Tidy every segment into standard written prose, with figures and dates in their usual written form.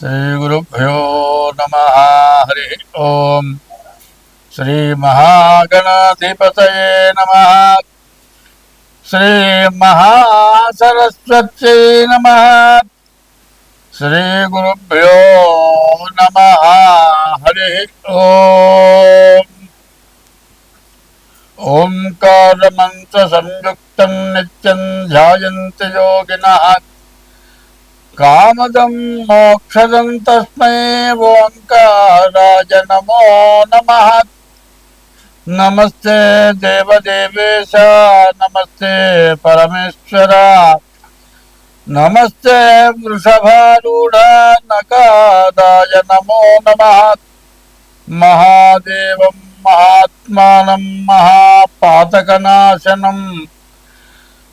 శ్రీగురుభ్యో నమః. హరి ఓం. శ్రీమహాగణాధిపతయే నమః. శ్రీమహాసరస్వత్యై నమః. శ్రీగురుభ్యో నమః. హరి ఓం. ఓంకారమంత్ర సంయుక్తం నిత్యం ధ్యాయంతి యోగినః. కామదం మోక్షదం తస్మై ఓంకారాయ నమో నమః. నమస్తే దేవదేవేశ, నమస్తే పరమేశ్వర, నమస్తే వృషభారూఢ నకాదాయ నమో నమః. మహాదేవం మహాత్మానం మహాపాతకనాశనం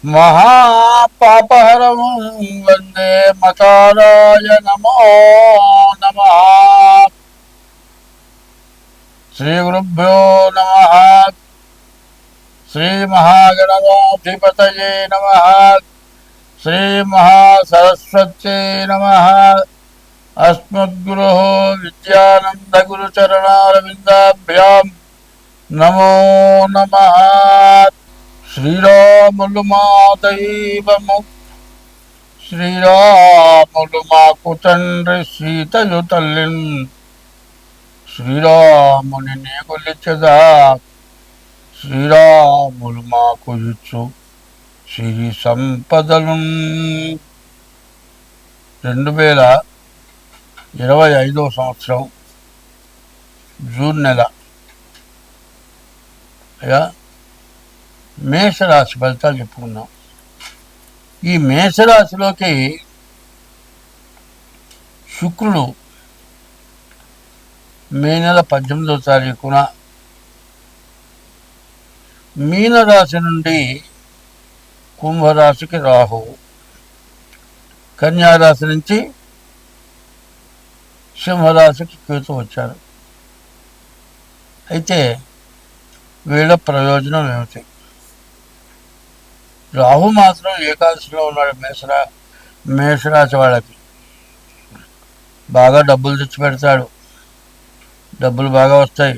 మహాపాపహరం వందే మకారాయ నమో నమః. శ్రీ గురుభ్యో నమః. శ్రీ మహాగణాధిపతయే నమః. శ్రీ మహాసరస్వత్యై నమః. అస్మద్గురోః విద్యానంద గురుచరణారవిందాభ్యాం నమో నమః. శ్రీరాములు మా దైవము, శ్రీరాములు మాకు తండ్రి, సీతయు తల్లిన్ శ్రీరాముని కొలిచెదా. శ్రీరాములు మాకు ఇచ్చు సిరి సంపదలు. 2025 సంవత్సరం జూన్ నెల మేషరాశి ఫలితాలు చెప్పుకున్నాం. ఈ మేషరాశిలోకి శుక్రుడు మే నెల 18వ తారీఖున మీనరాశి నుండి కుంభరాశికి రాహువు, కన్యారాశి నుంచి సింహరాశికి కేతు వచ్చారు. అయితే వీళ్ళ ప్రయోజనం ఏమిటి? రాహు మాత్రం ఏకాదశిలో ఉన్నాడు. మేషరాశి వాళ్ళకి బాగా డబ్బులు తెచ్చి పెడతాడు, డబ్బులు బాగా వస్తాయి.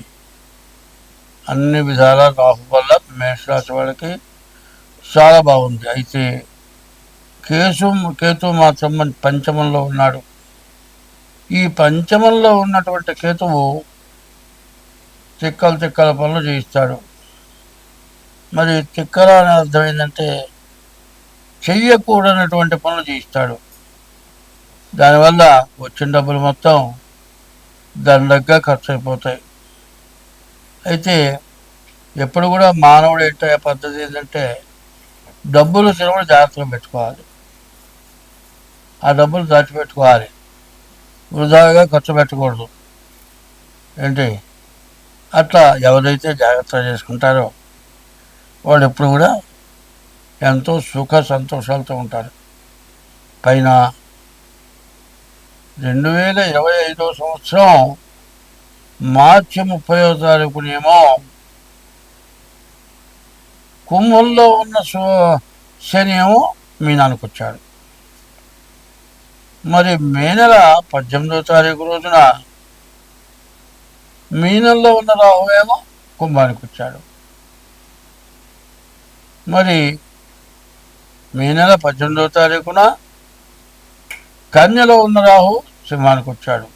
అన్ని విధాల రాహు వల్ల మేషరాశి వాళ్ళకి చాలా బాగుంది. అయితే కేతు మాత్రం పంచమంలో ఉన్నాడు. ఈ పంచమంలో ఉన్నటువంటి కేతువు తిక్కల పనులు చేయిస్తాడు. మరి తిక్కల అనే అర్థం ఏంటంటే చెయ్యకూడనటువంటి పనులు చేయిస్తాడు. దానివల్ల వచ్చిన డబ్బులు మొత్తం దండగ్గా ఖర్చు అయిపోతాయి. అయితే ఎప్పుడు కూడా మానవుడు ఏంటో పద్ధతి ఏంటంటే డబ్బులు తినడం జాగ్రత్తగా పెట్టుకోవాలి, ఆ డబ్బులు దాచిపెట్టుకోవాలి, వృధాగా ఖర్చు పెట్టకూడదు. ఏంటి అట్లా ఎవరైతే జాగ్రత్తగా చేసుకుంటారో వాళ్ళు ఎప్పుడు కూడా ఎంతో సుఖ సంతోషాలతో ఉంటారు. పైన 2025 సంవత్సరం మార్చి 30వ తారీఖునేమో కుంభంలో ఉన్న శని ఏమో మీనానికి వచ్చాడు. మరి మే నెల 18వ తారీఖు రోజున మీనంలో ఉన్న రాహు ఏమో కుంభానికి వచ్చాడు. మరి మే నెల 18వ తారీఖున కన్యలో ఉన్న రాహు సింహానికి వచ్చాడు.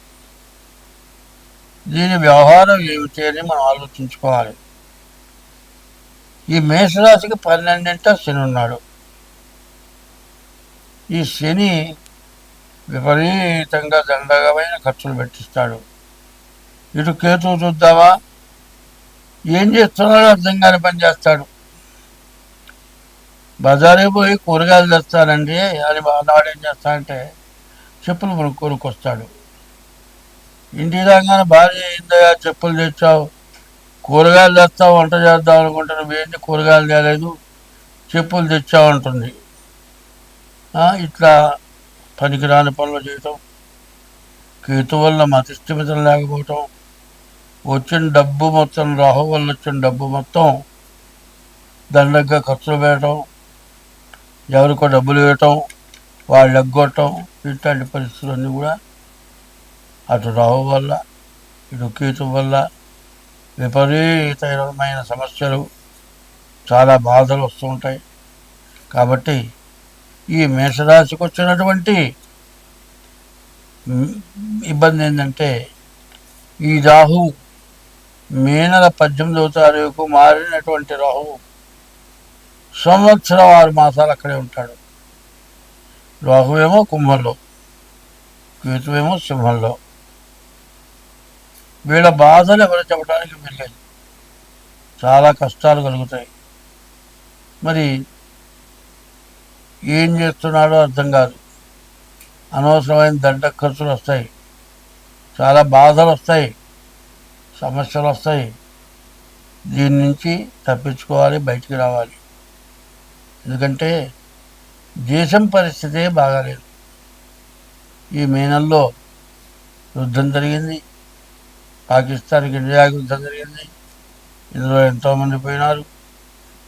దీని వ్యవహారం ఏమిటి అని మనం ఆలోచించుకోవాలి. ఈ మేషరాశికి 12వ శని ఉన్నాడు. ఈ శని విపరీతంగా దండగమైన ఖర్చులు పెట్టిస్తాడు. ఇటు కేతువు చూద్దామా, ఏం చేస్తున్నాడో అర్థం కాని పని చేస్తాడు. బజారుకి పోయి కూరగాయలు తెస్తానండి అని నాడు ఏం చేస్తానంటే చెప్పులు కొనుక్కొస్తాడు. ఇంటికి రాగానే భార్య ఏందయ్యా చెప్పులు తెచ్చావు, కూరగాయలు తెస్తావు, వంట చేద్దాం అనుకుంటాను, ఏంటి కూరగాయలు తేలేదు, చెప్పులు తెచ్చావు అంటుంది. ఇట్లా పనికిరాని పనులు చేయటం, కేతు వల్ల మతిస్థిమితం లేకపోవటం, వచ్చిన డబ్బు మొత్తం రాహు వల్ల వచ్చిన డబ్బు మొత్తం దండగ్గా ఖర్చులు పెట్టడం, ఎవరికో డబ్బులు ఇవ్వటం, వాళ్ళు ఎగ్గొట్టడం, ఇట్లాంటి పరిస్థితులన్నీ కూడా అటు రాహు వల్ల ఇటు కేతు వల్ల విపరీతమైన సమస్యలు, చాలా బాధలు వస్తూ ఉంటాయి. కాబట్టి ఈ మేషరాశికి వచ్చినటువంటి ఇబ్బంది ఏంటంటే, ఈ రాహు మే నెల 18వ తారీఖు మారినటువంటి రాహు సంవత్సరం 6 మాసాలు అక్కడే ఉంటాడు. రాహు ఏమో కుంభంలో, కేతువేమో సింహంలో. వీళ్ళ బాధలు ఎవరు చెప్పడానికి వెళ్ళలేదు. చాలా కష్టాలు కలుగుతాయి. మరి ఏం చేస్తున్నాడో అర్థం కాదు. అనవసరమైన దండ ఖర్చులు వస్తాయి, చాలా బాధలు వస్తాయి, సమస్యలు వస్తాయి. దీని నుంచి తప్పించుకోవాలి, బయటికి రావాలి. ఎందుకంటే దేశం పరిస్థితే బాగాలేదు. ఈ మే నెలలో యుద్ధం జరిగింది, పాకిస్తాన్కి ఇండియాకి యుద్ధం జరిగింది. ఇందులో ఎంతోమంది పోయినారు,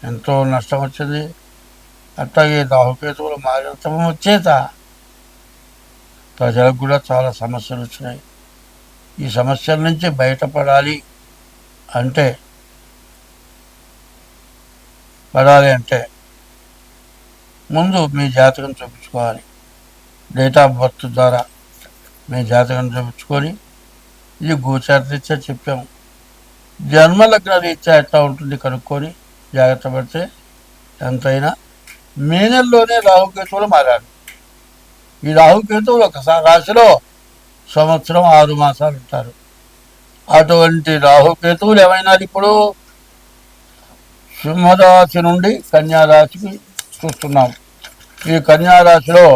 ఎంతో నష్టం వచ్చింది. అట్లాగే రాహుకేతువులు మారితం వచ్చేత ప్రజలకు కూడా చాలా సమస్యలు వచ్చినాయి. ఈ సమస్యల నుంచి బయటపడాలి అంటే ముందు మీ జాతకం చూపించుకోవాలి. డేట్ ఆఫ్ బర్త్ ద్వారా మీ జాతకం చూపించుకొని, ఇది గోచార రీత్యా చెప్పాము, జన్మలగ్న రీత్యా ఎట్లా ఉంటుంది కనుక్కొని జాగ్రత్త పడితే ఎంతైనా మే నెలలోనే రాహుకేతువులు మారాడు. ఈ రాహుకేతువులు ఒకసారి రాశిలో సంవత్సరం 6 మాసాలు ఉంటారు. అటువంటి రాహుకేతువులు ఏమైనా ఇప్పుడు సింహరాశి నుండి కన్యారాశికి చూస్తున్నాం. ఈ కన్యారాశిలో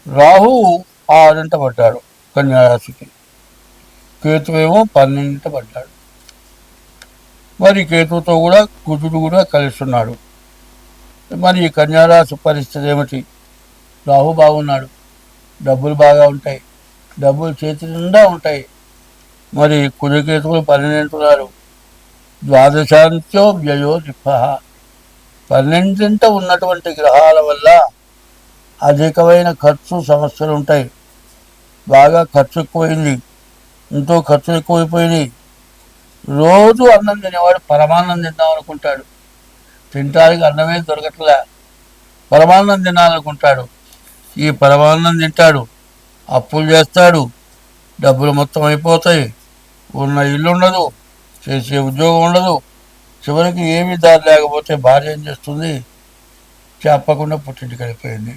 రాహు 6 పడ్డాడు కన్యారాశికి, కేతువేమో 12 పడ్డాడు. మరి కేతువుతో కూడా కుజుడు కూడా కలిస్తున్నాడు. మరి ఈ కన్యారాశి పరిస్థితి ఏమిటి? రాహు బాగున్నాడు, డబ్బులు బాగా ఉంటాయి, డబ్బులు చేతి నిండా ఉంటాయి. మరి కుజకేతువులు 12 ద్వాదశాంత్యో వ్యయో రిఫ. 12 ఉన్నటువంటి గ్రహాల వల్ల అధికమైన ఖర్చు, సమస్యలు ఉంటాయి. బాగా ఖర్చు ఎక్కువైంది, ఎంతో ఖర్చు ఎక్కువైపోయినాయి. రోజు అన్నం తినేవాడు పరమాన్నం తిందాం అనుకుంటాడు, తినటానికి అన్నమే దొరకట్లే, పరమాన్నం తినాలనుకుంటాడు. ఈ పరమాన్నం తింటాడు, అప్పులు చేస్తాడు, డబ్బులు మొత్తం అయిపోతాయి, ఉన్న ఇల్లు ఉండదు, చేసే ఉద్యోగం ఉండదు. చివరికి ఏమీ దారి లేకపోతే భార్య ఏం చేస్తుంది? చెప్పకుండా పుట్టింటికి వెళ్ళిపోయింది.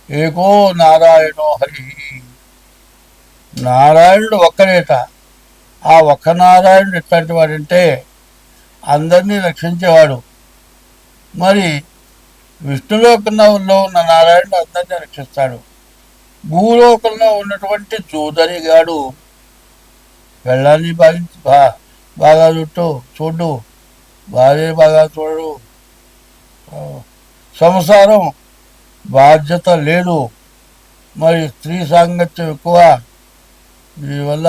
ఏకో నారాయణో హరి, నారాయణుడు ఒక్కనేట. ఆ ఒక్క నారాయణుడు ఎట్లాంటి వాడంటే అందరినీ రక్షించేవాడు. మరి విష్ణులోకంలో ఉన్న నారాయణుడు అందరినీ రక్షిస్తాడు. భూలోకంలో ఉన్నటువంటి జూదరిగాడు పెళ్ళాన్ని బాగా చూడు, భార్య బాగా చూడడు, సంసారం బాధ్యత లేదు, మరి స్త్రీ సాంగత్యం ఎక్కువ. దీనివల్ల